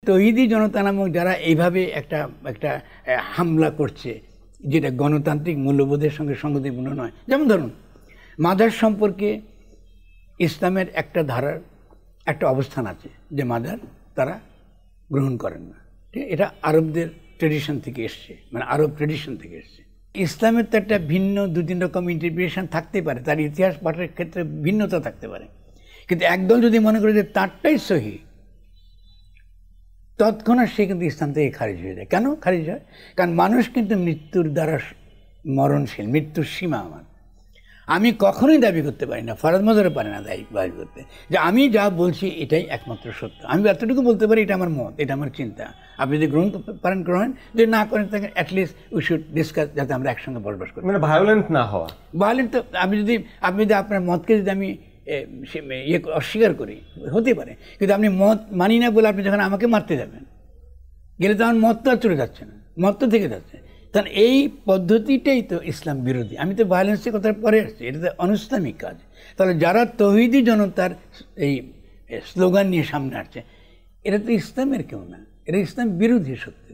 তৌহিদি জনতা নামক যারা এইভাবে একটা একটা হামলা করছে যেটা গণতান্ত্রিক মূল্যবোধের সঙ্গে সঙ্গতিপূর্ণ নয়। যেমন ধরুন মাজার সম্পর্কে ইসলামের একটা ধারার একটা অবস্থান আছে যে মাজার তারা গ্রহণ করেন না, ঠিক? এটা আরবদের ট্রেডিশন থেকে এসছে, মানে আরব ট্রেডিশন থেকে এসছে। ইসলামের তো একটা ভিন্ন দু তিন রকম ইন্টারপ্রিটেশন থাকতে পারে, তার ইতিহাস পাঠের ক্ষেত্রে ভিন্নতা থাকতে পারে, কিন্তু একদল যদি মনে করে যে তারটাই সহি, তৎক্ষণাৎ সে কিন্তু ইসলাম থেকে খারিজ হয়ে যায়। কেন খারিজ হয়? কারণ মানুষ কিন্তু মৃত্যুর দ্বারা মরণশীল, মৃত্যুর সীমা আমার। আমি কখনোই দাবি করতে পারি না, ফরজ মজরে পারে না দাবি করতে যে আমি যা বলছি এটাই একমাত্র সত্য। আমি এতটুকু বলতে পারি এটা আমার মত, এটা আমার চিন্তা। আপনি যদি গ্রহণ পারেন গ্রহণ, যদি না করেন তাকে অ্যাটলিস্ট উই শুড ডিসকাস, যাতে আমরা একসঙ্গে বসবাস করি, মানে ভায়োলেন্ট না হওয়া। ভায়োলেন্ট তো আপনি যদি আপনার মতকে যদি আমি অস্বীকার করি হতে পারে, কিন্তু আপনি মত মানি না বলে আপনি যখন আমাকে মারতে যাবেন গেলে তো আমার মত তো আর চলে যাচ্ছে না, মত তো থেকে যাচ্ছে। কারণ এই পদ্ধতিটাই তো ইসলাম বিরোধী। আমি তো ভায়োলেন্সের কথা পরে আসছি, এটা তো অনইসলামিক কাজ। তাহলে যারা তৌহিদি জনতার এই স্লোগান নিয়ে সামনে আসছে, এটা তো ইসলামের কেউ না, এটা ইসলাম বিরোধী সত্য।